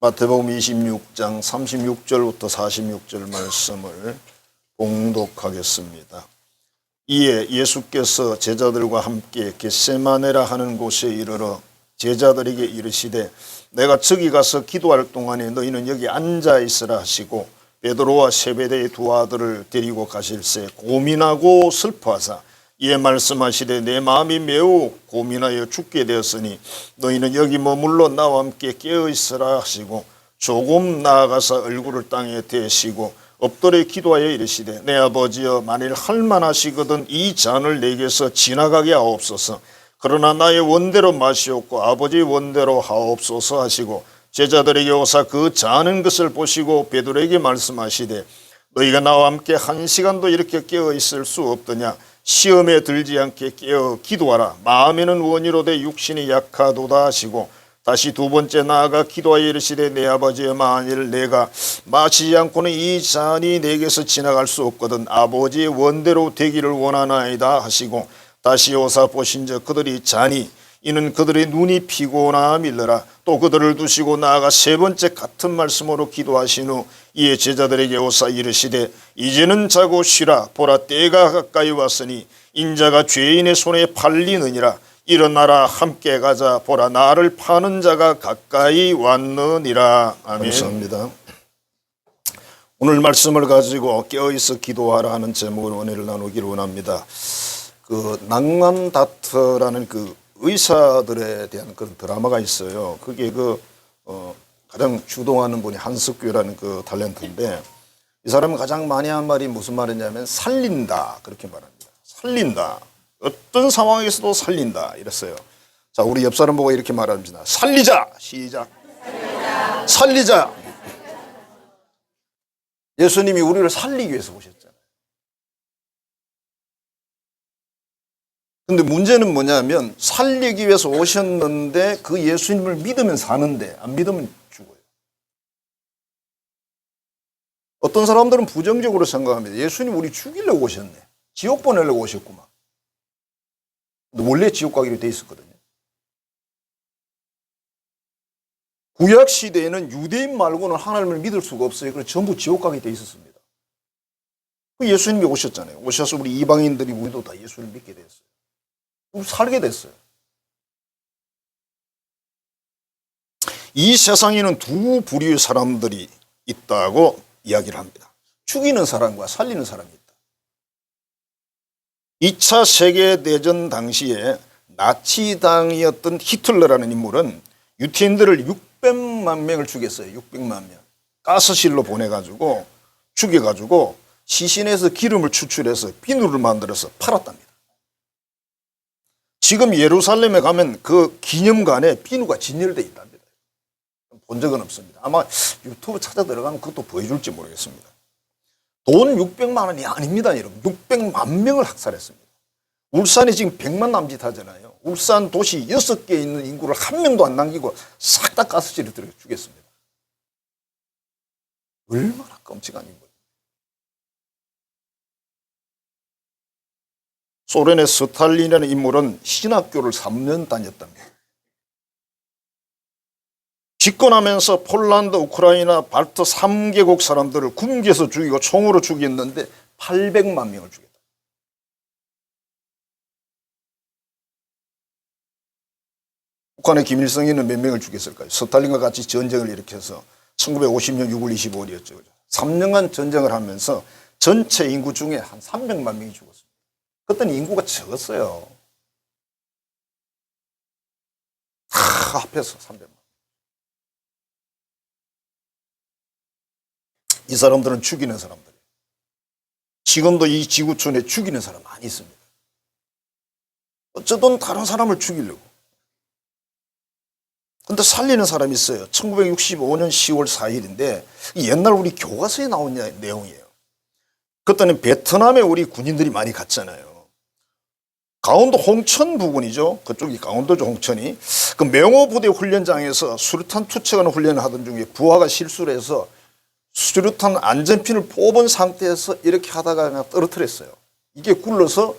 마태복음 26장 36절부터 46절 말씀을 봉독하겠습니다. 이에 예수께서 제자들과 함께 겟세마네라 하는 곳에 이르러 제자들에게 이르시되 내가 저기 가서 기도할 동안에 너희는 여기 앉아 있으라 하시고 베드로와 세베대의 두 아들을 데리고 가실새 고민하고 슬퍼하사 이에 말씀하시되 내 마음이 매우 고민하여 죽게 되었으니 너희는 여기 머물러 나와 함께 깨어 있으라 하시고 조금 나아가서 얼굴을 땅에 대시고 엎드려 기도하여 이르시되 내 아버지여 만일 할만하시거든 이 잔을 내게서 지나가게 하옵소서. 그러나 나의 원대로 마시옵고 아버지의 원대로 하옵소서 하시고 제자들에게 오사 그 잔은 것을 보시고 베드로에게 말씀하시되 너희가 나와 함께 한 시간도 이렇게 깨어 있을 수 없더냐. 시험에 들지 않게 깨어 기도하라. 마음에는 원이로되 육신이 약하도다 하시고 다시 두 번째 나아가 기도하여 이르시되 내 아버지여 만일 내가 마시지 않고는 이 잔이 내게서 지나갈 수 없거든 아버지의 원대로 되기를 원하나이다 하시고 다시 오사 보신즉 그들이 잔이 이는 그들의 눈이 피곤함 일러라. 또 그들을 두시고 나아가 세 번째 같은 말씀으로 기도하신 후 이에 제자들에게 오사 이르시되 이제는 자고 쉬라. 보라 때가 가까이 왔으니 인자가 죄인의 손에 팔리느니라. 일어나라 함께 가자. 보라 나를 파는 자가 가까이 왔느니라. 아멘. 감사합니다. 오늘 말씀을 가지고 깨어있어 기도하라 하는 제목으로 은혜를 나누기를 원합니다. 그 낭만다트라는 그 의사들에 대한 그런 드라마가 있어요. 그게 가장 주동하는 분이 한석규라는 그 탤런트인데 이 사람은 가장 많이 한 말이 무슨 말이냐면 살린다 그렇게 말합니다. 살린다. 어떤 상황에서도 살린다 이랬어요. 자, 우리 옆 사람 보고 이렇게 말합니다. 살리자. 시작. 살리자. 예수님이 우리를 살리기 위해서 오셨잖아요. 근데 문제는 뭐냐면 살리기 위해서 오셨는데 그 예수님을 믿으면 사는데 안 믿으면 죽어요. 어떤 사람들은 부정적으로 생각합니다. 예수님 우리 죽이려고 오셨네. 지옥 보내려고 오셨구만. 근데 원래 지옥 가기로 돼 있었거든요. 구약 시대에는 유대인 말고는 하나님을 믿을 수가 없어요. 그래서 전부 지옥 가게 돼 있었습니다. 그 예수님이 오셨잖아요. 오셔서 우리 이방인들이 우리도 다 예수를 믿게 됐어요. 살게 됐어요. 이 세상에는 두 부류의 사람들이 있다고 이야기를 합니다. 죽이는 사람과 살리는 사람이 있다. 2차 세계대전 당시에 나치당이었던 히틀러라는 인물은 유태인들을 600만 명을 죽였어요. 600만 명. 가스실로 보내가지고 죽여가지고 시신에서 기름을 추출해서 비누를 만들어서 팔았답니다. 지금 예루살렘에 가면 그 기념관에 비누가 진열되어 있답니다. 본 적은 없습니다. 아마 유튜브 찾아 들어가면 그것도 보여줄지 모르겠습니다. 돈 600만 원이 아닙니다, 여러분. 600만 명을 학살했습니다. 울산이 지금 100만 남짓 하잖아요. 울산 도시 6개 있는 인구를 한 명도 안 남기고 싹 다 가스실에 들어 죽였습니다. 얼마나 끔찍한 인물. 소련의 스탈린이라는 인물은 신학교를 3년 다녔답니다. 집권하면서 폴란드, 우크라이나, 발트 3개국 사람들을 굶겨서 죽이고 총으로 죽였는데 800만 명을 죽였다. 북한의 김일성이는 몇 명을 죽였을까요? 스탈린과 같이 전쟁을 일으켜서 1950년 6월 25일이었죠. 3년간 전쟁을 하면서 전체 인구 중에 한 300만 명이 죽었습니다. 그때는 인구가 적었어요. 다 합해서 300만. 이 사람들은 죽이는 사람들이에요. 지금도 이 지구촌에 죽이는 사람 많이 있습니다. 어쩌든 다른 사람을 죽이려고. 근데 살리는 사람이 있어요. 1965년 10월 4일인데 옛날 우리 교과서에 나온 내용이에요. 그때는 베트남에 우리 군인들이 많이 갔잖아요. 강원도 홍천 부근이죠. 그쪽이 강원도죠, 홍천이. 그 명호부대 훈련장에서 수류탄 투척하는 훈련을 하던 중에 부하가 실수를 해서 수류탄 안전핀을 뽑은 상태에서 이렇게 하다가 그냥 떨어뜨렸어요. 이게 굴러서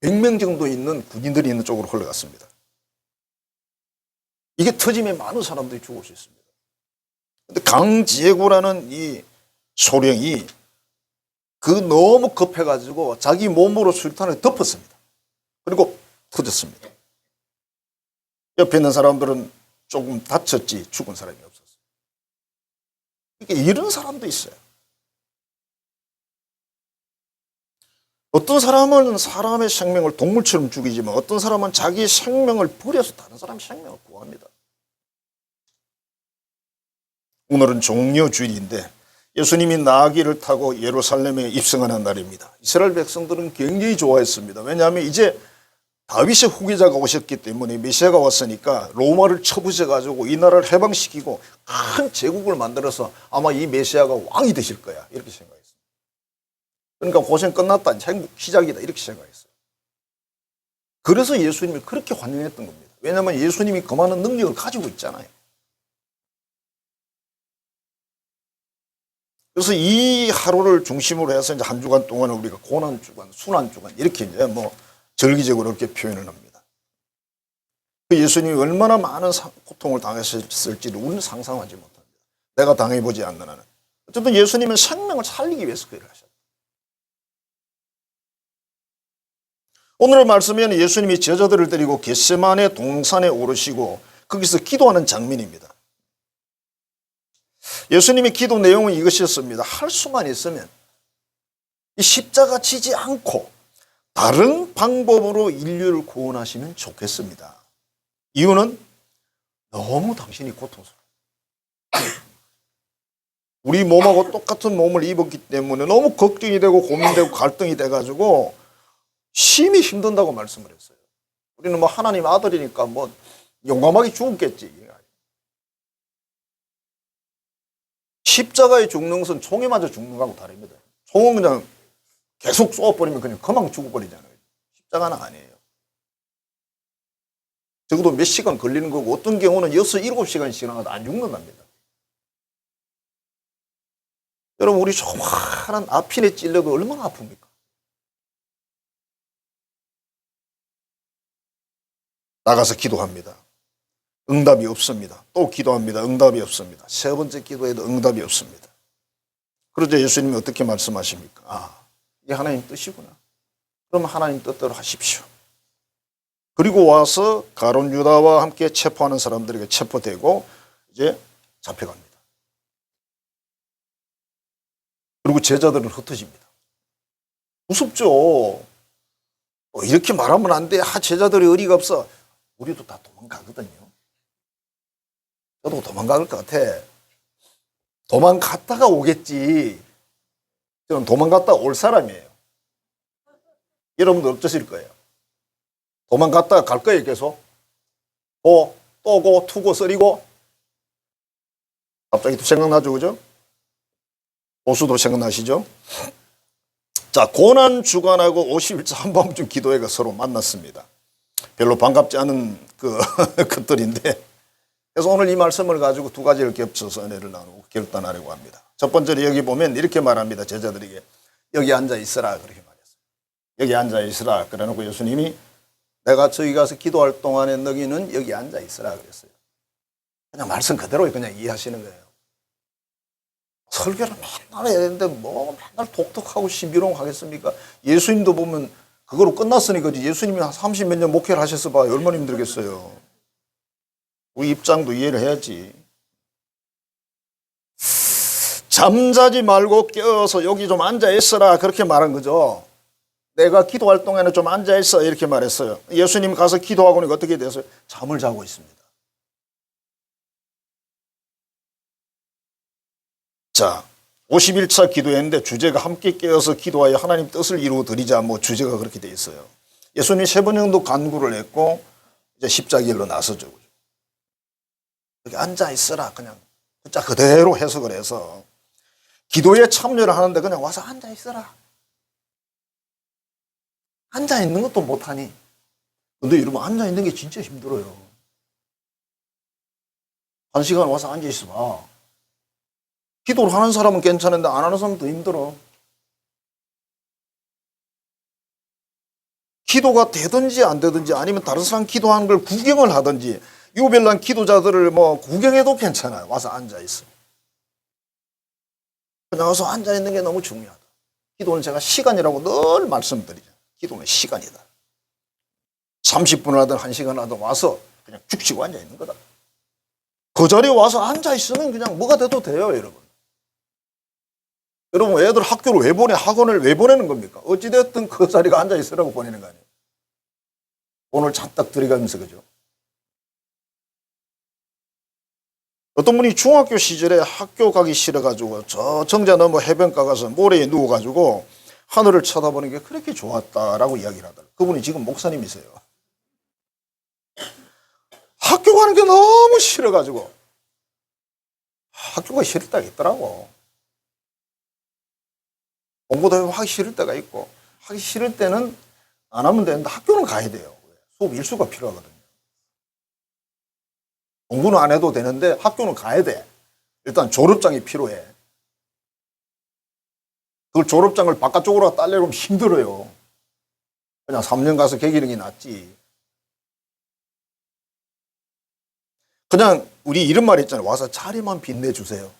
100명 정도 있는 군인들이 있는 쪽으로 흘러갔습니다. 이게 터지면 많은 사람들이 죽을 수 있습니다. 근데 강지혜구라는 이 소령이 너무 급해가지고 자기 몸으로 수류탄을 덮었습니다. 그리고 터졌습니다. 옆에 있는 사람들은 조금 다쳤지 죽은 사람이 없었어요. 이런 사람도 있어요. 어떤 사람은 사람의 생명을 동물처럼 죽이지만 어떤 사람은 자기 생명을 버려서 다른 사람의 생명을 구합니다. 오늘은 종려주일인데 예수님이 나귀를 타고 예루살렘에 입성하는 날입니다. 이스라엘 백성들은 굉장히 좋아했습니다. 왜냐하면 이제 다윗의 후계자가 오셨기 때문에 메시아가 왔으니까 로마를 쳐부셔가지고 이 나라를 해방시키고 큰 제국을 만들어서 아마 이 메시아가 왕이 되실 거야 이렇게 생각했어요. 그러니까 고생 끝났다, 행복 시작이다 이렇게 생각했어요. 그래서 예수님을 그렇게 환영했던 겁니다. 왜냐하면 예수님이 그 많은 능력을 가지고 있잖아요. 그래서 이 하루를 중심으로 해서 이제 한 주간 동안은 우리가 고난 주간, 순환 주간 이렇게 이제 절기적으로 이렇게 표현을 합니다. 그 예수님이 얼마나 많은 고통을 당했을지를 우리는 상상하지 못합니다. 내가 당해보지 않는 한은. 어쨌든 예수님은 생명을 살리기 위해서 그 일을 하셨다. 오늘 말씀에는 예수님이 제자들을 데리고 겟세마네 동산에 오르시고 거기서 기도하는 장면입니다. 예수님의 기도 내용은 이것이었습니다. 할 수만 있으면 이 십자가 지지 않고 다른 방법으로 인류를 구원하시면 좋겠습니다. 이유는 너무 당신이 고통스러워요. 우리 몸하고 똑같은 몸을 입었기 때문에 너무 걱정이 되고 고민되고 갈등이 돼가지고 심히 힘든다고 말씀을 했어요. 우리는 하나님 아들이니까 용감하게 죽었겠지. 십자가에 죽는 것은 총에 맞아 죽는 거하고 다릅니다. 총은 그냥 계속 쏘아버리면 그냥 금방 죽어버리잖아요. 십자가는 아니에요. 적어도 몇 시간 걸리는 거고 어떤 경우는 6, 7시간이 지나가도 안 죽는답니다. 여러분 우리 조그마한 앞핀에 찔려도 얼마나 아픕니까? 나가서 기도합니다. 응답이 없습니다. 또 기도합니다. 응답이 없습니다. 세 번째 기도에도 응답이 없습니다. 그러자 예수님이 어떻게 말씀하십니까? 이게 하나님 뜻이구나. 그럼 하나님 뜻대로 하십시오. 그리고 와서 가룟 유다와 함께 체포하는 사람들에게 체포되고 이제 잡혀갑니다. 그리고 제자들은 흩어집니다. 무섭죠. 이렇게 말하면 안 돼. 제자들이 의리가 없어. 우리도 다 도망가거든요. 저도 도망갈 것 같아. 도망갔다가 오겠지. 저는 도망갔다가 올 사람이에요. 여러분도 어떠실 거예요? 도망갔다가 갈 거예요, 계속. 또고, 투고, 쓰리고. 갑자기 또 생각나죠, 그죠? 보수도 생각나시죠? 자, 고난주간하고 50일차 한밤중 기도회가 서로 만났습니다. 별로 반갑지 않은 것들인데, 그래서 오늘 이 말씀을 가지고 두 가지를 겹쳐서 은혜를 나누고 결단하려고 합니다. 첫 번째로 여기 보면 이렇게 말합니다. 제자들에게 여기 앉아 있으라 그렇게 말했어요. 여기 앉아 있으라 그래놓고 예수님이 내가 저기 가서 기도할 동안에 너희는 여기 앉아 있으라 그랬어요. 그냥 말씀 그대로 그냥 이해하시는 거예요. 설교를 맨날 해야 되는데 맨날 독특하고 신비로운 하겠습니까? 예수님도 보면 그거로 끝났으니까 예수님이 한 30몇 년 목회를 하셔서 봐 얼마나 힘들겠어요. 우리 입장도 이해를 해야지. 잠자지 말고 깨어서 여기 좀 앉아 있어라 그렇게 말한 거죠. 내가 기도할 동안에 좀 앉아 있어 이렇게 말했어요. 예수님 가서 기도하고 나니까 어떻게 됐어요? 잠을 자고 있습니다. 자, 50일차 기도했는데 주제가 함께 깨어서 기도하여 하나님 뜻을 이루어 드리자 주제가 그렇게 돼 있어요. 예수님이 3번 정도 간구를 했고 이제 십자길로 나서죠. 여기 앉아 있어라 그냥 진짜 그대로 해석을 해서 기도에 참여를 하는데 그냥 와서 앉아 있어라. 앉아 있는 것도 못하니. 근데 여러분 앉아 있는 게 진짜 힘들어요. 1시간 와서 앉아 있어 봐. 기도를 하는 사람은 괜찮은데 안 하는 사람은 더 힘들어. 기도가 되든지 안 되든지 아니면 다른 사람 기도하는 걸 구경을 하든지 유별난 기도자들을 구경해도 괜찮아요. 와서 앉아 있어. 그냥 와서 앉아있는 게 너무 중요하다. 기도는 제가 시간이라고 늘 말씀드리죠. 기도는 시간이다. 30분을 하든 1시간 하든 와서 그냥 죽 쉬고 앉아있는 거다. 그 자리에 와서 앉아있으면 그냥 뭐가 돼도 돼요, 여러분. 여러분, 애들 학교를 왜 보내? 학원을 왜 보내는 겁니까? 어찌됐든 그 자리가 앉아있으라고 보내는 거 아니에요. 오늘 잔뜩 들어가면서, 그죠? 어떤 분이 중학교 시절에 학교 가기 싫어가지고 저 정자 넘어 해변가 가서 모래에 누워가지고 하늘을 쳐다보는 게 그렇게 좋았다라고 이야기를 하더라고요. 그분이 지금 목사님이세요. 학교 가는 게 너무 싫어가지고 학교가 싫을 때가 있더라고. 공부도 하기 싫을 때가 있고 하기 싫을 때는 안 하면 되는데 학교는 가야 돼요. 수업 일수가 필요하거든요. 공부는 안 해도 되는데 학교는 가야 돼. 일단 졸업장이 필요해. 그 졸업장을 바깥쪽으로 딸려면 힘들어요. 그냥 3년 가서 개기는 게 낫지. 그냥 우리 이런 말 있잖아요. 와서 자리만 빛내주세요.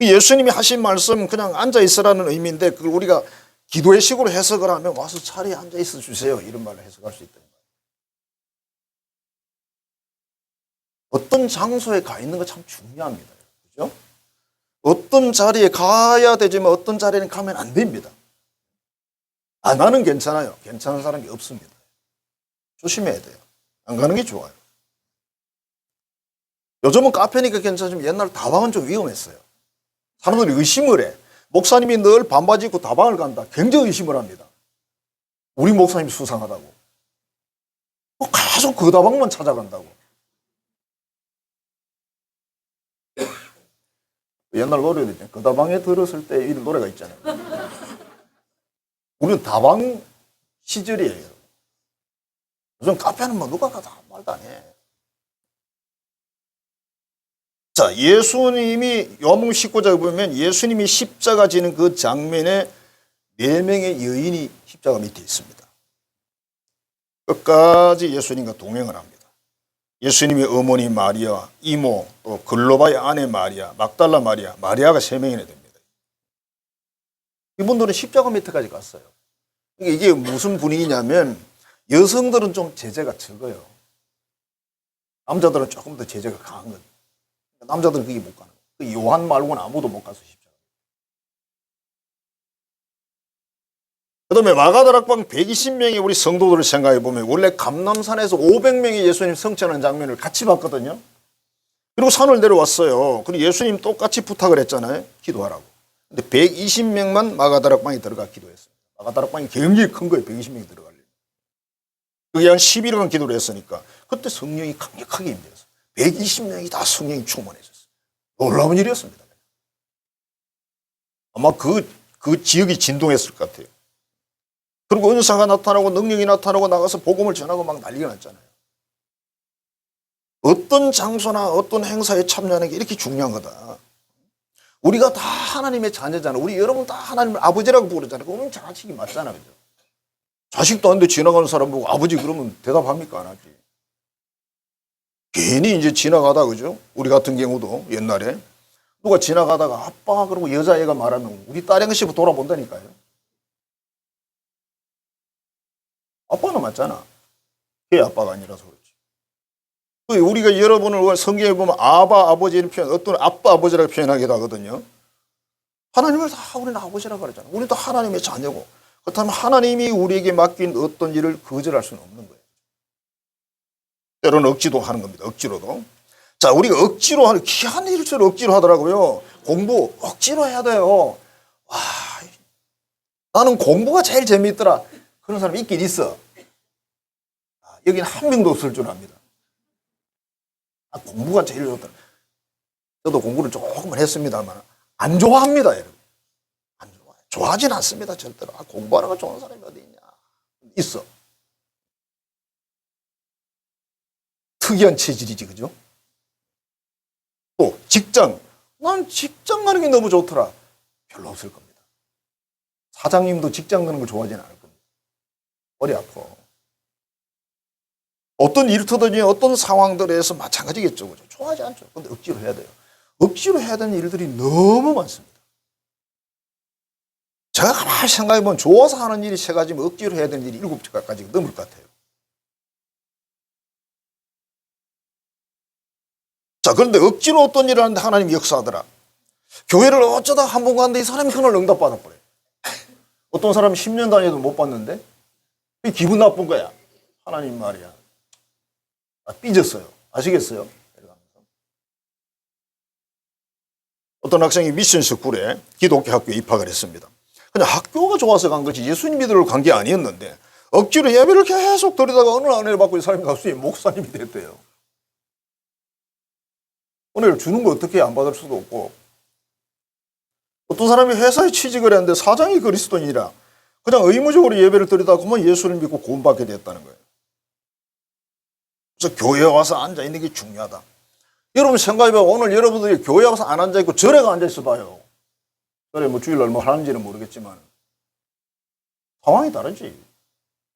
예수님이 하신 말씀 그냥 앉아있으라는 의미인데 그걸 우리가 기도의 식으로 해석을 하면 와서 자리에 앉아있어 주세요. 이런 말을 해석할 수 있다. 어떤 장소에 가 있는 거 참 중요합니다. 그죠? 어떤 자리에 가야 되지만 어떤 자리에는 가면 안 됩니다. 아, 나는 괜찮아요. 괜찮은 사람이 없습니다. 조심해야 돼요. 안 가는 게 좋아요. 요즘은 카페니까 괜찮지만 옛날 다방은 좀 위험했어요. 사람들이 의심을 해. 목사님이 늘 반바지 입고 다방을 간다. 굉장히 의심을 합니다. 우리 목사님이 수상하다고. 계속 그 다방만 찾아간다고. 옛날 노래도 있잖아요. 그 다방에 들었을 때 이런 노래가 있잖아요. 우리는 다방 시절이에요. 요즘 카페는 뭐 누가 가도 아무 말도 안 해. 자, 예수님이 요한복음 19장에 보면 예수님이 십자가 지는 그 장면에 4명의 여인이 십자가 밑에 있습니다. 끝까지 예수님과 동행을 합니다. 예수님의 어머니 마리아, 이모, 또 글로바의 아내 마리아, 막달라 마리아, 마리아가 3명이나 됩니다. 이분들은 십자가 밑에까지 갔어요. 이게 무슨 분위기냐면 여성들은 좀 제재가 적어요. 남자들은 조금 더 제재가 강한 거죠. 남자들은 그게 못 가는 거예요. 요한 말고는 아무도 못 가서 십자가. 그 다음에 마가다락방 120명의 우리 성도들을 생각해 보면 원래 감람산에서 500명의 예수님 성찬하는 장면을 같이 봤거든요. 그리고 산을 내려왔어요. 그리고 예수님 똑같이 부탁을 했잖아요. 기도하라고. 근데 120명만 마가다락방에 들어가 기도했어요. 마가다락방이 굉장히 큰 거예요. 120명이 들어가려면. 그게 한 11일간 기도를 했으니까 그때 성령이 강력하게 임재했어요. 120명이 다 성령이 충만해졌어요. 놀라운 일이었습니다. 아마 그 지역이 진동했을 것 같아요. 그리고 은사가 나타나고 능력이 나타나고 나가서 복음을 전하고 막 난리가 났잖아요. 어떤 장소나 어떤 행사에 참여하는 게 이렇게 중요한 거다. 우리가 다 하나님의 자녀잖아요. 우리 여러분 다 하나님을 아버지라고 부르잖아요. 그러면 자식이 맞잖아요. 그죠? 자식도 안 돼 지나가는 사람 보고 아버지 그러면 대답합니까? 안 하지. 괜히 이제 지나가다, 그죠? 우리 같은 경우도 옛날에 누가 지나가다가 아빠 그러고 여자애가 말하면 우리 딸 형씨부터 돌아본다니까요. 아빠는 맞잖아. 걔 아빠가 아니라서 그렇지. 우리가 여러분을 성경에 보면 아바 아버지를 표현, 어떤 아빠 아버지라고 표현하기도 하거든요. 하나님을 다 우리는 아버지라고 그러잖아. 우리는 또 하나님의 자녀고. 그렇다면 하나님이 우리에게 맡긴 어떤 일을 거절할 수는 없는 거예요. 때로는 억지도 하는 겁니다. 억지로도. 자, 우리가 억지로 하는 귀한 일을 억지로 하더라고요. 공부 억지로 해야 돼요. 와, 나는 공부가 제일 재미있더라. 그런 사람 있긴 있어. 여기는 한 명도 없을 줄 압니다. 공부가 제일 좋더라. 저도 공부를 조금은 했습니다만 안 좋아합니다, 여러분. 안 좋아해요. 좋아하진 않습니다, 절대로. 공부하는 거 좋아하는 사람이 어디 있냐. 있어. 특이한 체질이지, 그죠? 또 직장. 난 직장 가는 게 너무 좋더라. 별로 없을 겁니다. 사장님도 직장 가는 걸 좋아하지는 않을 겁니다. 머리 아파. 어떤 일터든지 어떤 상황들에서 마찬가지겠죠. 그죠? 좋아하지 않죠. 근데 억지로 해야 돼요. 억지로 해야 되는 일들이 너무 많습니다. 제가 가만히 생각해보면 좋아서 하는 일이 3가지면 억지로 해야 되는 일이 7가지가 넘을 것 같아요. 자, 그런데 억지로 어떤 일을 하는데 하나님이 역사하더라. 교회를 어쩌다 한 번 갔는데 이 사람이 그날 응답받아버려요. 어떤 사람이 10년 다녀도 못 받는데 기분 나쁜 거야. 하나님 말이야. 삐졌어요. 아시겠어요? 어떤 학생이 미션 스쿨에 기독교 학교에 입학을 했습니다. 그냥 학교가 좋아서 간 거지 예수님 믿으러 간 게 아니었는데 억지로 예배를 계속 드리다가 어느 날 은혜를 받고 이 사람이 갑자기 목사님이 됐대요. 은혜를 주는 거 어떻게 안 받을 수도 없고, 어떤 사람이 회사에 취직을 했는데 사장이 그리스도인이라 그냥 의무적으로 예배를 드리다가 그만 예수를 믿고 구원받게 됐다는 거예요. 그래서 교회에 와서 앉아있는 게 중요하다. 여러분 생각해봐요. 오늘 여러분들이 교회에 와서 안 앉아있고 절에 가 앉아있어 봐요. 절에 뭐 주일날 뭐 하는지는 모르겠지만 상황이 다르지.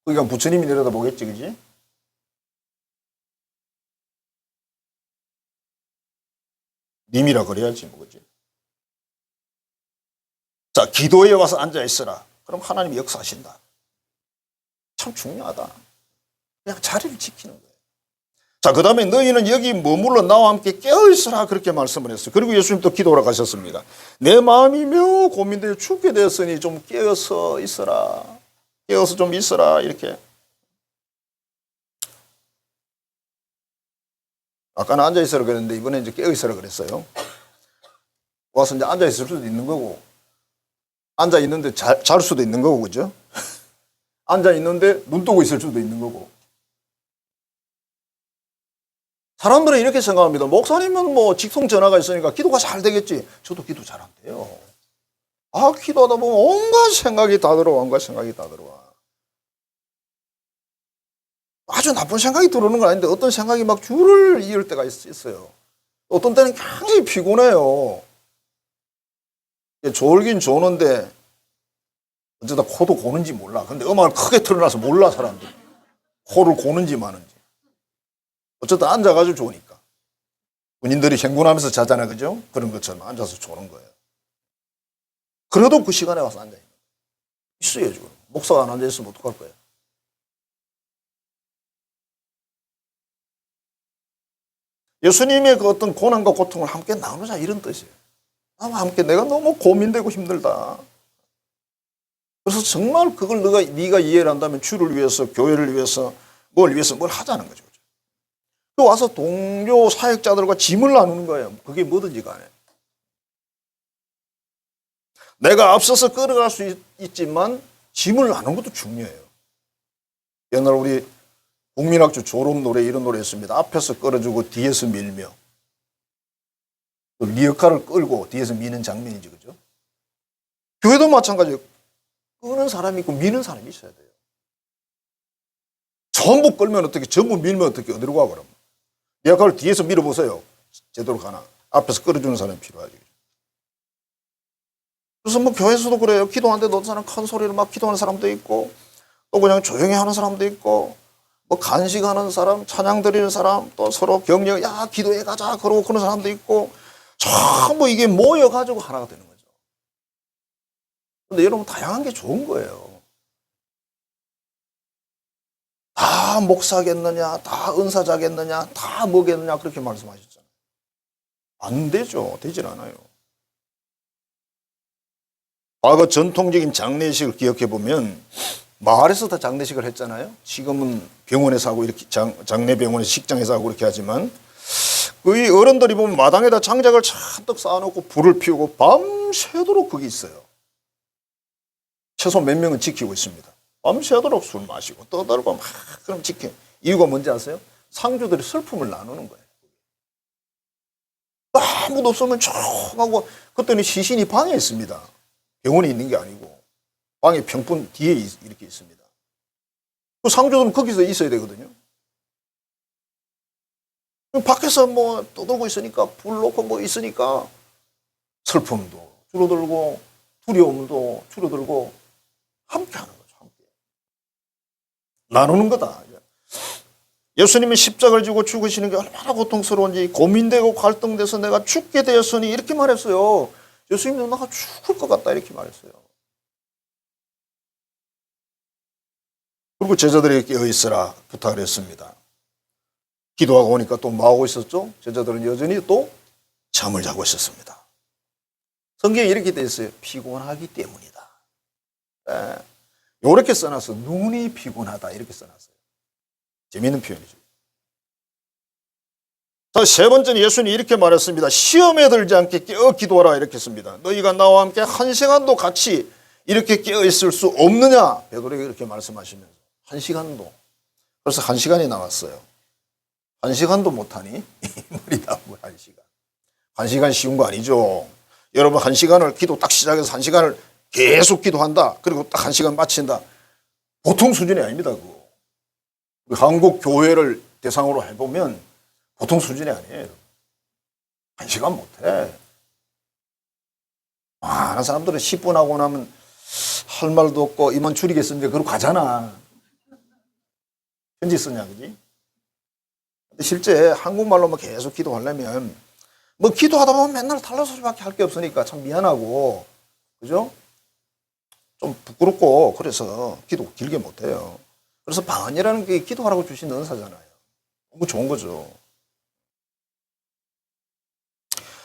그러니까 부처님이 내려다 보겠지, 그지? 님이라 그래야지 뭐, 그지? 자, 기도에 와서 앉아있어라. 그럼 하나님이 역사하신다. 참 중요하다. 그냥 자리를 지키는 거예요. 자, 그 다음에 너희는 여기 머물러 나와 함께 깨어있으라 그렇게 말씀을 했어요. 그리고 예수님 또 기도하러 가셨습니다. 내 마음이 며 고민되어 죽게 되었으니 좀 깨어서 있어라. 깨어서 좀 있어라. 이렇게. 아까는 앉아있으라 그랬는데 이번에 이제 깨어있으라 그랬어요. 와서 이제 앉아있을 수도 있는 거고, 앉아있는데 잘 수도 있는 거고, 그죠? 앉아있는데 눈 뜨고 있을 수도 있는 거고. 사람들은 이렇게 생각합니다. 목사님은 뭐 직송 전화가 있으니까 기도가 잘 되겠지. 저도 기도 잘 안 돼요. 기도하다 보면 온갖 생각이 다 들어와, 온갖 생각이 다 들어와. 아주 나쁜 생각이 들어오는 건 아닌데 어떤 생각이 막 줄을 이을 때가 있어요. 어떤 때는 굉장히 피곤해요. 졸긴 조는데 어쩌다 코도 고는지 몰라. 근데 음악을 크게 틀어놔서 몰라, 사람들이. 코를 고는지 마는지. 어쩌다 앉아가지고 조니까. 군인들이 행군하면서 자잖아, 그죠? 그런 것처럼 앉아서 조는 거예요. 그래도 그 시간에 와서 앉아있는 거예요. 있어야죠. 목사가 안 앉아있으면 어떡할 거예요? 예수님의 그 어떤 고난과 고통을 함께 나누자, 이런 뜻이에요. 나와 함께 내가 너무 고민되고 힘들다. 그래서 정말 그걸 네가 이해를 한다면 주를 위해서, 교회를 위해서, 뭘 하자는 거죠. 또 와서 동료 사역자들과 짐을 나누는 거예요. 그게 뭐든지 간에. 내가 앞서서 끌어갈 수 있지만 짐을 나누는 것도 중요해요. 옛날 우리 국민학교 졸업 노래 이런 노래 있습니다. 앞에서 끌어주고 뒤에서 밀며. 리어카를 끌고 뒤에서 미는 장면이지, 그죠? 교회도 마찬가지예요. 끄는 사람이 있고 미는 사람이 있어야 돼요. 전부 끌면 어떻게, 전부 밀면 어떻게, 어디로 가, 그럼? 리어카를 뒤에서 밀어보세요. 제대로 가나? 앞에서 끌어주는 사람이 필요하지. 그래서 뭐 교회에서도 그래요. 기도하는데 어떤 사람 큰 소리로 막 기도하는 사람도 있고, 또 그냥 조용히 하는 사람도 있고, 뭐 간식하는 사람, 찬양 드리는 사람, 또 서로 격려, 야, 기도해 가자, 그러고 그런 사람도 있고, 전부 이게 모여가지고 하나가 되는 거죠. 근데 여러분, 다양한 게 좋은 거예요. 다 목사겠느냐, 다 은사자겠느냐, 다 뭐겠느냐, 그렇게 말씀하셨잖아요. 안 되죠. 되질 않아요. 과거 전통적인 장례식을 기억해 보면 마을에서 다 장례식을 했잖아요. 지금은 병원에서 하고 이렇게 장례병원에서 식장에서 하고 이렇게 하지만 그 어른들이 보면 마당에다 장작을 잔뜩 쌓아놓고 불을 피우고 밤새도록 거기 있어요. 최소 몇 명은 지키고 있습니다. 밤새도록 술 마시고 떠들고 막 그럼 지켜. 이유가 뭔지 아세요? 상주들이 슬픔을 나누는 거예요. 아무도 없으면 쭉 하고 그때는 시신이 방에 있습니다. 병원에 있는 게 아니고 방에 평분 뒤에 이렇게 있습니다. 그 상주들은 거기서 있어야 되거든요. 밖에서 뭐 떠들고 있으니까 불 놓고 뭐 있으니까 슬픔도 줄어들고 두려움도 줄어들고 함께 하는 거죠. 함께 나누는 거다. 예수님이 십자가를 지고 죽으시는 게 얼마나 고통스러운지 고민되고 갈등돼서 내가 죽게 되었으니 이렇게 말했어요. 예수님도 내가 죽을 것 같다 이렇게 말했어요. 그리고 제자들에게 깨어있으라 부탁을 했습니다. 기도하고 오니까 또 뭐하고 있었죠? 제자들은 여전히 또 잠을 자고 있었습니다. 성경에 이렇게 되어 있어요. 피곤하기 때문이다. 네. 이렇게 써놨어. 눈이 피곤하다 이렇게 써놨어요. 재미있는 표현이죠. 자, 세 번째는 예수님이 이렇게 말했습니다. 시험에 들지 않게 깨어 기도하라 이렇게 했습니다. 너희가 나와 함께 한 시간도 같이 이렇게 깨어 있을 수 없느냐? 베드로에게 이렇게 말씀하시면서 한 시간도. 그래서 한 시간이 나왔어요. 한 시간도 못하니? 머리다 뭐 한 시간. 한 시간 쉬운 거 아니죠. 여러분 한 시간을 기도 딱 시작해서 한 시간을 계속 기도한다. 그리고 딱 한 시간 마친다. 보통 수준이 아닙니다. 그거. 한국 교회를 대상으로 해보면 보통 수준이 아니에요. 한 시간 못해. 많은 사람들은 10분 하고 나면 할 말도 없고 이만 줄이겠습니다. 그러고 가잖아. 편지 쓰냐, 그지? 근데 실제 한국말로 뭐 계속 기도하려면 뭐 기도하다 보면 맨날 탈라소리밖에 할 게 없으니까 참 미안하고, 그죠? 좀 부끄럽고 그래서 기도 길게 못해요. 그래서 방언이라는 게 기도하라고 주신 은사잖아요. 너무 좋은 거죠.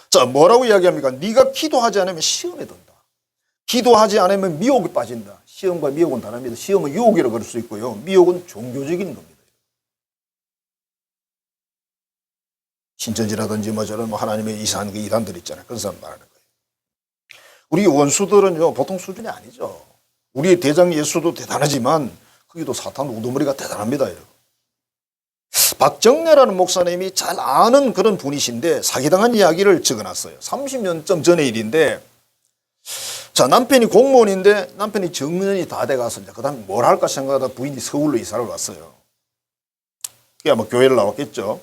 자, 뭐라고 이야기합니까? 네가 기도하지 않으면 시험에 든다. 기도하지 않으면 미혹에 빠진다. 시험과 미혹은 다릅니다. 시험은 유혹이라고 그럴 수 있고요. 미혹은 종교적인 겁니다. 신천지라든지 뭐 저런 하나님의 이상한 그 이단들 있잖아요. 그런 사람 말하는 거예요. 우리 원수들은요 보통 수준이 아니죠. 우리 대장 예수도 대단하지만 거기도 사탄 우두머리가 대단합니다. 여러분. 박정래라는 목사님이 잘 아는 그런 분이신데 사기당한 이야기를 적어놨어요. 30년쯤 전의 일인데, 자, 남편이 공무원인데 남편이 정년이 다 돼가서 이제 그 다음에 뭘 할까 생각하다 부인이 서울로 이사를 왔어요. 그게 아마 교회를 나왔겠죠.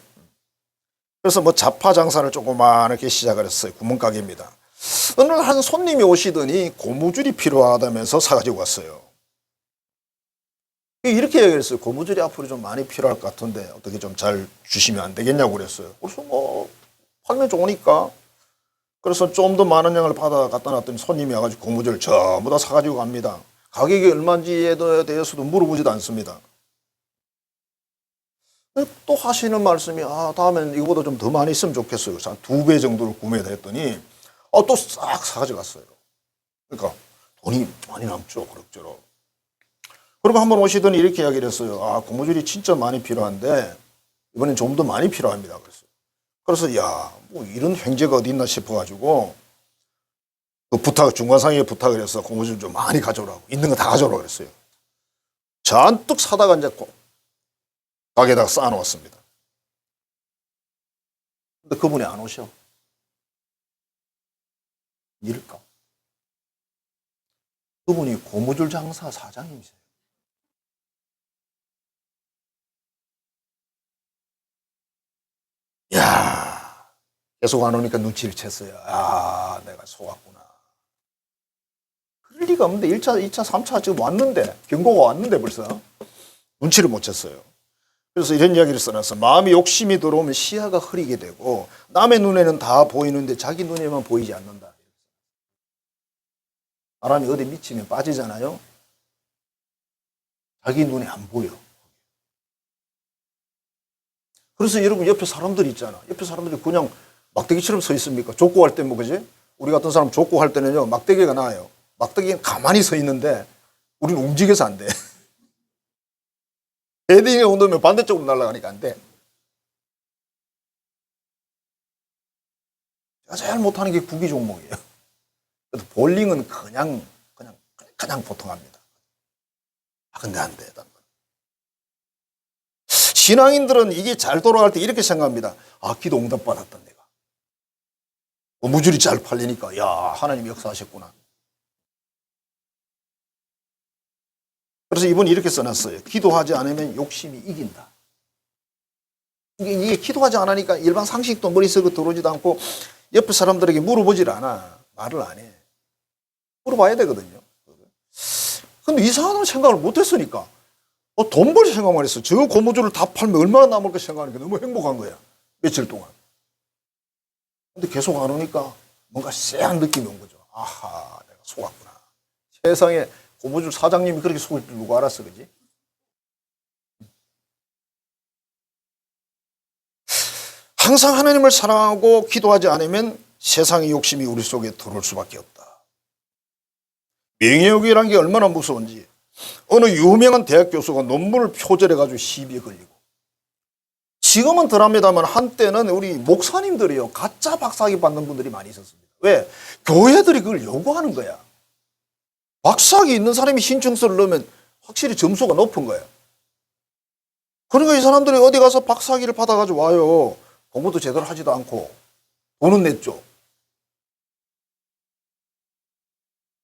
그래서 뭐 잡화 장사를 조그맣게 시작을 했어요. 구멍가게입니다. 어느 날 한 손님이 오시더니 고무줄이 필요하다면서 사가지고 왔어요. 이렇게 얘기했어요. 고무줄이 앞으로 좀 많이 필요할 것 같은데 어떻게 좀 잘 주시면 안 되겠냐고 그랬어요. 그래서 뭐 팔면 좋으니까. 그래서 좀 더 많은 양을 받아 갖다 놨더니 손님이 와가지고 고무줄을 전부 다 사가지고 갑니다. 가격이 얼마인지에 대해서도 물어보지도 않습니다. 또 하시는 말씀이 다음엔 이거보다 좀 더 많이 있으면 좋겠어요. 그래서 한 2배 정도를 구매를 했더니 또 싹 사가지고 갔어요. 그러니까 돈이 많이 남죠. 그럭저럭. 그리고 한번 오시더니 이렇게 이야기를 했어요. 고무줄이 진짜 많이 필요한데 이번엔 좀 더 많이 필요합니다. 그래서 뭐 이런 횡재가 어디 있나 싶어가지고 그 중간상의에 부탁을 해서 고무줄 좀 많이 가져오라고, 있는 거 다 가져오라고 그랬어요. 잔뜩 사다가 이제 가게에다가 쌓아놓았습니다. 근데 그분이 안 오셔. 일까? 그분이 고무줄 장사 사장님이세요. 계속 안 오니까 눈치를 챘어요. 내가 속았구나. 그럴 리가 없는데 1차, 2차, 3차 지금 왔는데, 경고가 왔는데 벌써 눈치를 못 챘어요. 그래서 이런 이야기를 써놨어. 마음이 욕심이 들어오면 시야가 흐리게 되고 남의 눈에는 다 보이는데 자기 눈에만 보이지 않는다. 사람이 어디 미치면 빠지잖아요. 자기 눈에 안 보여. 그래서 여러분 옆에 사람들이 있잖아. 옆에 사람들이 그냥 막대기처럼 서 있습니까? 족구할 때 뭐 그지? 우리 같은 사람 족구할 때는요 막대기가 나와요. 막대기는 가만히 서 있는데 우리는 움직여서 안 돼. 헤딩에 온다면 반대쪽으로 날아가니까 안 돼. 제가 제일 못하는 게 구기 종목이에요. 그래도 볼링은 그냥 보통합니다. 근데 안 돼. 신앙인들은 이게 잘 돌아갈 때 이렇게 생각합니다. 기도 응답 받았다 내가. 고무줄이 잘 팔리니까 하나님이 역사하셨구나. 그래서 이분이 이렇게 써놨어요. 기도하지 않으면 욕심이 이긴다. 이게 기도하지 않으니까 일반 상식도 머릿속에 들어오지도 않고 옆에 사람들에게 물어보질 않아. 말을 안 해. 물어봐야 되거든요. 근데 이상한 생각을 못했으니까 돈 벌 생각만 했어. 저 고무줄을 다 팔면 얼마나 남을까 생각하니까 너무 행복한 거야. 며칠 동안. 근데 계속 안 오니까 뭔가 쎄한 느낌이 온 거죠. 아하, 내가 속았구나. 세상에 고무줄 사장님이 그렇게 속을 줄 누가 알았어, 그지? 항상 하나님을 사랑하고 기도하지 않으면 세상의 욕심이 우리 속에 들어올 수밖에 없다. 명예욕이라는 게 얼마나 무서운지. 어느 유명한 대학 교수가 논문을 표절해가지고 시비에 걸리고. 지금은 덜합니다만 한때는 우리 목사님들이요, 가짜 박사학위 받는 분들이 많이 있었습니다. 왜? 교회들이 그걸 요구하는 거야. 박사학위 있는 사람이 신청서를 넣으면 확실히 점수가 높은 거야. 그러니까 이 사람들이 어디 가서 박사학위를 받아가지고 와요. 공부도 제대로 하지도 않고 돈은 냈죠.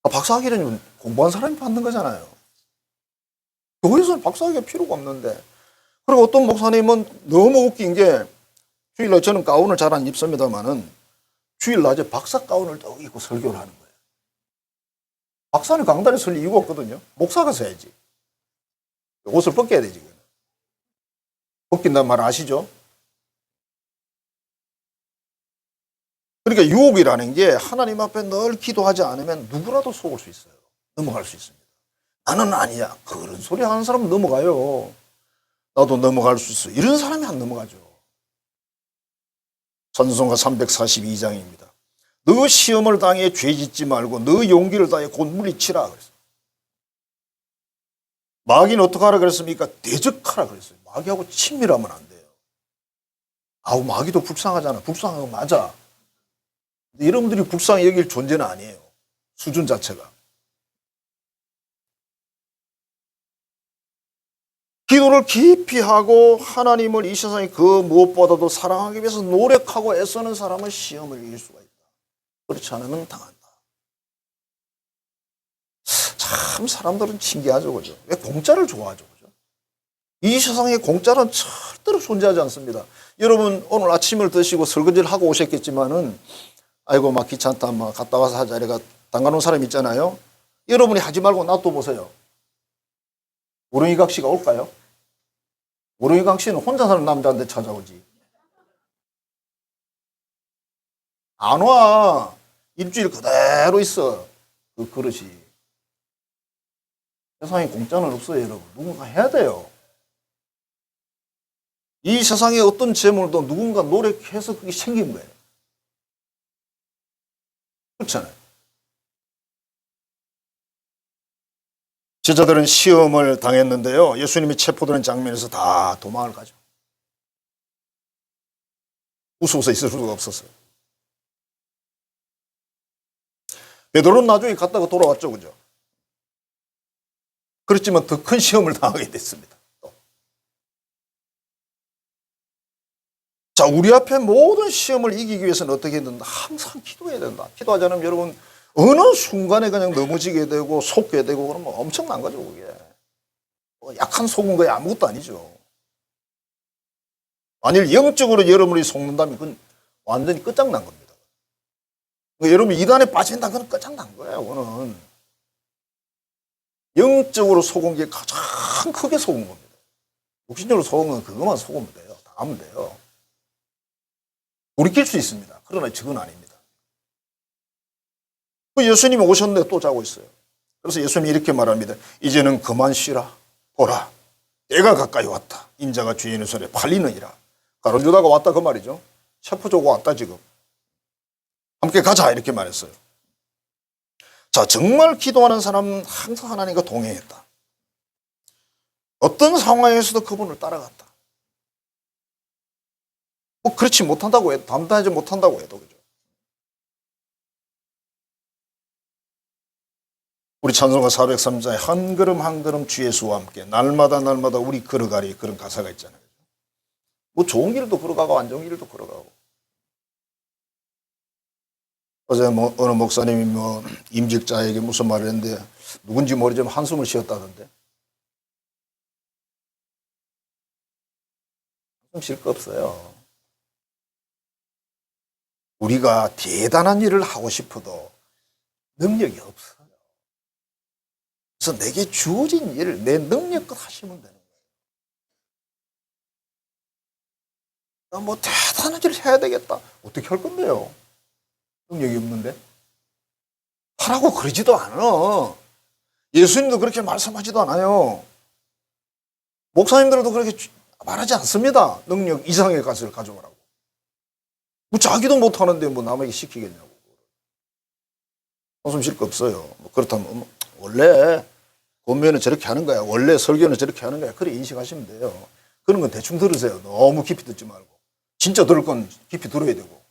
박사학위는 공부한 사람이 받는 거잖아요. 교회에서는 박사학위가 필요가 없는데. 그리고 어떤 목사님은 너무 웃긴 게, 주일날 저는 가운을 잘 안 입습니다만은 주일 낮에 박사 가운을 딱 입고 설교를 하는 거예요. 박사는 강단에 설 이유가 없거든요. 목사가 서야지. 옷을 벗겨야 되지. 벗긴다는 말 아시죠? 그러니까 유혹이라는 게 하나님 앞에 늘 기도하지 않으면 누구라도 속을 수 있어요. 넘어갈 수 있습니다. 나는 아니야. 그런 소리 하는 사람은 넘어가요. 나도 넘어갈 수 있어. 이런 사람이 안 넘어가죠. 찬송가 342장입니다. 너 시험을 당해 죄 짓지 말고 너 용기를 다해 곧 물리치라 그랬어요. 마귀는 어떻게 하라 그랬습니까? 대적하라 그랬어요. 마귀하고 친밀하면 안 돼요. 아우, 마귀도 불쌍하잖아. 불쌍한 거 맞아. 근데 여러분들이 불쌍히 여길 존재는 아니에요. 수준 자체가. 기도를 깊이 하고 하나님을 이 세상에 그 무엇보다도 사랑하기 위해서 노력하고 애쓰는 사람은 시험을 이길 수가 있다. 그렇지 않으면 당한다. 참 사람들은 신기하죠, 그죠? 왜 공짜를 좋아하죠, 그죠? 이 세상에 공짜는 절대로 존재하지 않습니다. 여러분 오늘 아침을 드시고 설거지를 하고 오셨겠지만은 아이고 막 귀찮다, 막 갔다 와서 하자 이래가 담가놓은 사람 있잖아요. 여러분이 하지 말고 놔둬보세요. 우렁이각 씨가 올까요? 우렁이각 씨는 혼자 사는 남자한테 찾아오지. 안 와. 일주일 그대로 있어. 그 그릇이. 세상에 공짜는 없어요, 여러분. 누군가 해야 돼요. 이 세상에 어떤 재물도 누군가 노력해서 그게 생긴 거예요. 그렇잖아요. 제자들은 시험을 당했는데요. 예수님이 체포되는 장면에서 다 도망을 가죠. 웃어서 있을 수가 없었어요. 베드로는 나중에 갔다가 돌아왔죠, 그죠? 그렇지만 더 큰 시험을 당하게 됐습니다. 또. 자, 우리 앞에 모든 시험을 이기기 위해서는 어떻게 해야 된다? 항상 기도해야 된다. 기도하지 않으면 여러분 어느 순간에 그냥 넘어지게 되고 속게 되고 그러면 엄청난 거죠, 그게. 약한 속은 거에 아무것도 아니죠. 만일 영적으로 여러분이 속는다면 그건 완전히 끝장난 겁니다. 여러분 이단에 빠진다, 그건 끝장난 거예요, 그거는. 영적으로 속은 게 가장 크게 속은 겁니다. 육신적으로 속은 건 그것만 속으면 돼요. 다 하면 돼요. 돌이킬 수 있습니다. 그러나 저건 아닙니다. 예수님이 오셨는데 또 자고 있어요. 그래서 예수님이 이렇게 말합니다. 이제는 그만 쉬라. 보라, 때가 가까이 왔다. 인자가 주인의 손에 팔리느니라. 가룟유다가 왔다 그 말이죠. 체포조가 왔다 지금. 함께 가자 이렇게 말했어요. 자, 정말 기도하는 사람은 항상 하나님과 동행했다. 어떤 상황에서도 그분을 따라갔다. 뭐 그렇지 못한다고 해도, 담당하지 못한다고 해도, 그죠? 우리 찬송가 403장에 한 걸음 한 걸음 주 예수와 함께 날마다 날마다 우리 걸어가리, 그런 가사가 있잖아요. 뭐 좋은 길도 걸어가고 안 좋은 길도 걸어가고. 어제 뭐 어느 목사님이 뭐 임직자에게 무슨 말을 했는데 누군지 모르지만 한숨을 쉬었다던데. 한숨 쉴 거 없어요. 우리가 대단한 일을 하고 싶어도 능력이 없어요. 그래서 내게 주어진 일을 내 능력껏 하시면 되는 거예요. 뭐 대단한 일을 해야 되겠다. 어떻게 할 건데요? 능력이 없는데. 하라고 그러지도 않아. 예수님도 그렇게 말씀하지도 않아요. 목사님들도 그렇게 말하지 않습니다. 능력 이상의 것을 가져오라고. 뭐 자기도 못하는데 뭐 남에게 시키겠냐고. 웃음 쉴 거 없어요. 뭐 그렇다면 원래 권면은 저렇게 하는 거야. 원래 설교는 저렇게 하는 거야. 그래 인식하시면 돼요. 그런 건 대충 들으세요. 너무 깊이 듣지 말고. 진짜 들을 건 깊이 들어야 되고.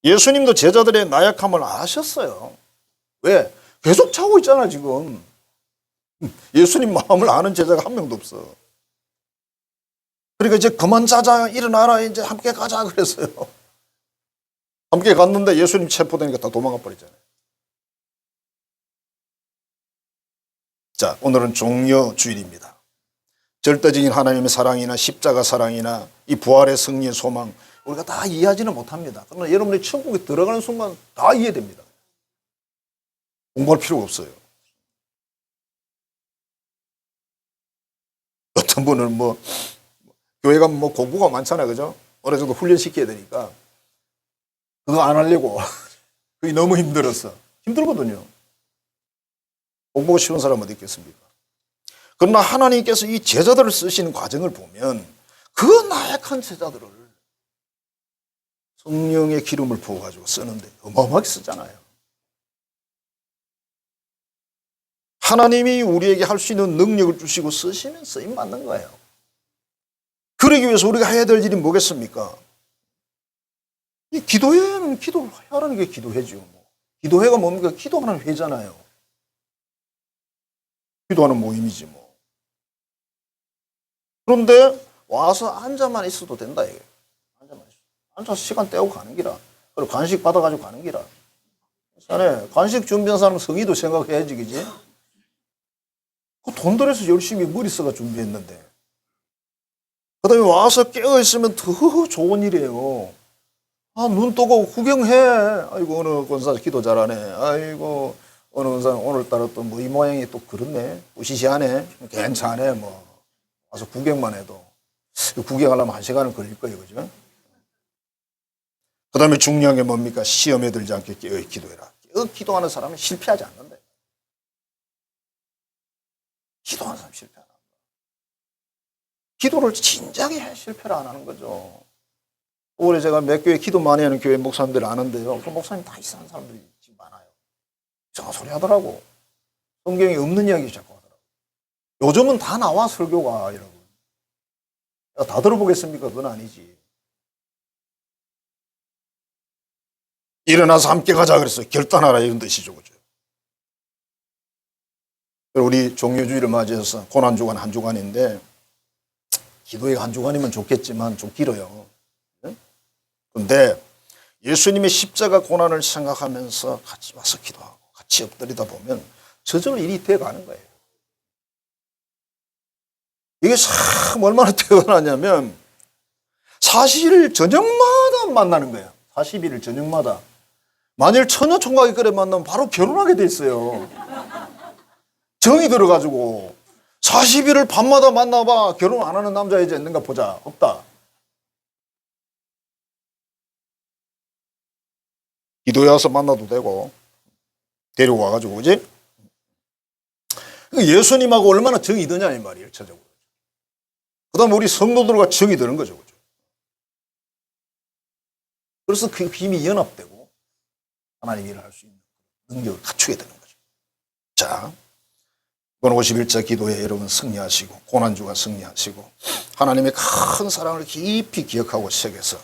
예수님도 제자들의 나약함을 아셨어요. 왜? 계속 차고 있잖아 지금. 예수님 마음을 아는 제자가 한 명도 없어. 그러니까 이제 그만 자자, 일어나라, 이제 함께 가자 그랬어요. 함께 갔는데 예수님 체포되니까 다 도망가 버리잖아요. 자, 오늘은 종려 주일입니다. 절대적인 하나님의 사랑이나 십자가 사랑이나 이 부활의 승리의 소망 우리가 다 이해하지는 못합니다. 그러나 여러분들이 천국에 들어가는 순간 다 이해됩니다. 공부할 필요가 없어요. 어떤 분은 뭐 교회 가면 뭐 공부가 많잖아요, 그죠? 어느 정도 훈련시켜야 되니까 그거 안 하려고 그게 너무 힘들었어. 힘들거든요. 공부가 쉬운 사람 어디 있겠습니까? 그러나 하나님께서 이 제자들을 쓰시는 과정을 보면 그 나약한 제자들을 성령의 기름을 부어가지고 쓰는데 어마어마하게 쓰잖아요. 하나님이 우리에게 할 수 있는 능력을 주시고 쓰시면 쓰임 받는 거예요. 그러기 위해서 우리가 해야 될 일이 뭐겠습니까? 이 기도회는 기도하라는 게 기도회죠. 뭐. 기도회가 뭡니까? 기도하는 회잖아요. 기도하는 모임이지 뭐. 그런데 와서 앉아만 있어도 된다 이게. 앉아만 있어. 앉아서 시간 때우고 가는 기라. 그리고 간식 받아가지고 가는 기라. 그래, 간식 준비한 사람 성의도 생각해야지, 그지? 그 돈 들여서 열심히 머리 써가 준비했는데. 그 다음에 와서 깨어있으면 더 좋은 일이에요. 아, 눈 뜨고 구경해. 아이고, 어느 권사 기도 잘하네. 아이고, 어느 권사 오늘따라 또 뭐 이 모양이 또 그렇네. 우시시하네. 괜찮네. 뭐. 와서 구경만 해도. 구경하려면 1시간은 걸릴 거예요. 그죠? 그 다음에 중요한 게 뭡니까? 시험에 들지 않게 깨어 기도해라. 깨어 기도하는 사람은 실패하지 않는다. 기도하는 사람 실패 안 한다. 기도를 진작에 해 실패를 안 하는 거죠. 올해 제가 몇 교회 기도 많이 하는 교회 목사님들 아는데요. 그 목사님 다 이상한 사람들이 지금 많아요. 이상한 소리 하더라고. 성경에 없는 이야기 자꾸 하더라고. 요즘은 다 나와 설교가 여러분. 다 들어보겠습니까? 그건 아니지. 일어나서 함께 가자 그랬어요. 결단하라 이런 뜻이죠. 그죠? 우리 종료주의를 맞이해서 고난주간 한 주간인데 기도회가 한 주간이면 좋겠지만 좀 길어요. 그런데 예수님의 십자가 고난을 생각하면서 같이 와서 기도하고 같이 엎드리다 보면 저절로 일이 돼가는 거예요. 이게 참 얼마나 대단하냐면 40일 저녁마다 만나는 거예요. 40일 저녁마다. 만일 처녀 총각이 그래 만나면 바로 결혼하게 돼 있어요. 정이 들어가지고 40일을 밤마다 만나봐. 결혼 안 하는 남자 이제 있는가 보자. 없다. 기도에 와서 만나도 되고 데리고 와가지고 그지? 예수님하고 얼마나 정이 드냐 이 말이에요. 일차적으로. 그 다음에 우리 성도들과 정이 드는 거죠. 그죠? 그래서 그 힘이 연합되고 하나님 일을 할 수 있는 능력을 갖추게 되는 거죠. 자, 이번 51자 기도에 여러분 승리하시고 고난주가 승리하시고 하나님의 큰 사랑을 깊이 기억하고 새겨서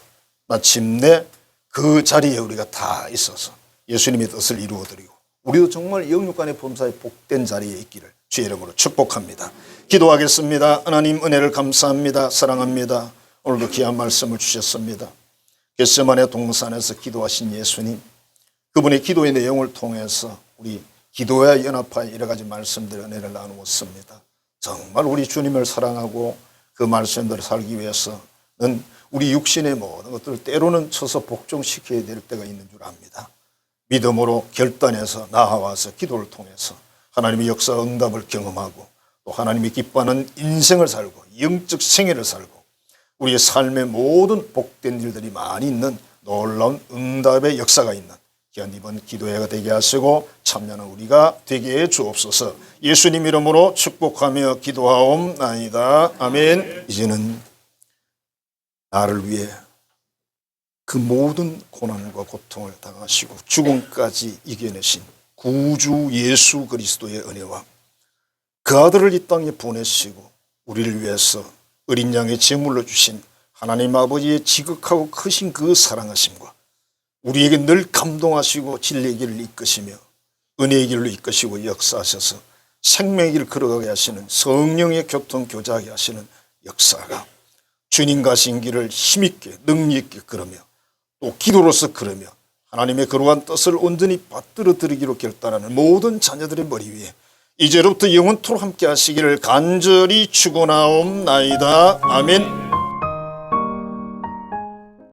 마침내 그 자리에 우리가 다 있어서 예수님의 뜻을 이루어드리고 우리도 정말 영육간의 범사에 복된 자리에 있기를 주의 이름으로 축복합니다. 기도하겠습니다. 하나님 은혜를 감사합니다. 사랑합니다. 오늘도 귀한 말씀을 주셨습니다. 겟세마네 동산에서 기도하신 예수님, 그분의 기도의 내용을 통해서 우리 기도와 연합하여 여러 가지 말씀들 은혜를 나누었습니다. 정말 우리 주님을 사랑하고 그 말씀대로 살기 위해서는 우리 육신의 모든 것들을 때로는 쳐서 복종시켜야 될 때가 있는 줄 압니다. 믿음으로 결단해서 나아와서 기도를 통해서 하나님의 역사 응답을 경험하고 또 하나님이 기뻐하는 인생을 살고 영적 생애를 살고 우리의 삶의 모든 복된 일들이 많이 있는 놀라운 응답의 역사가 있는 귀한 이번 기도회가 되게 하시고 참여하는 우리가 되게 해 주옵소서. 예수님 이름으로 축복하며 기도하옵나이다. 아멘. 이제는 나를 위해 그 모든 고난과 고통을 당하시고 죽음까지 이겨내신 구주 예수 그리스도의 은혜와 그 아들을 이 땅에 보내시고 우리를 위해서 어린 양의 제물로 주신 하나님 아버지의 지극하고 크신 그 사랑하심과 우리에게 늘 감동하시고 진리의 길을 이끄시며 은혜의 길로 이끄시고 역사하셔서 생명의 길을 걸어가게 하시는 성령의 교통 교제하게 하시는 역사가 주님 가신 길을 힘있게 능력있게 걸으며 또 기도로서 걸으며 하나님의 거룩한 뜻을 온전히 받들어들이기로 결단하는 모든 자녀들의 머리 위에 이제로부터 영원토록 함께 하시기를 간절히 축원하옵나이다. 아멘.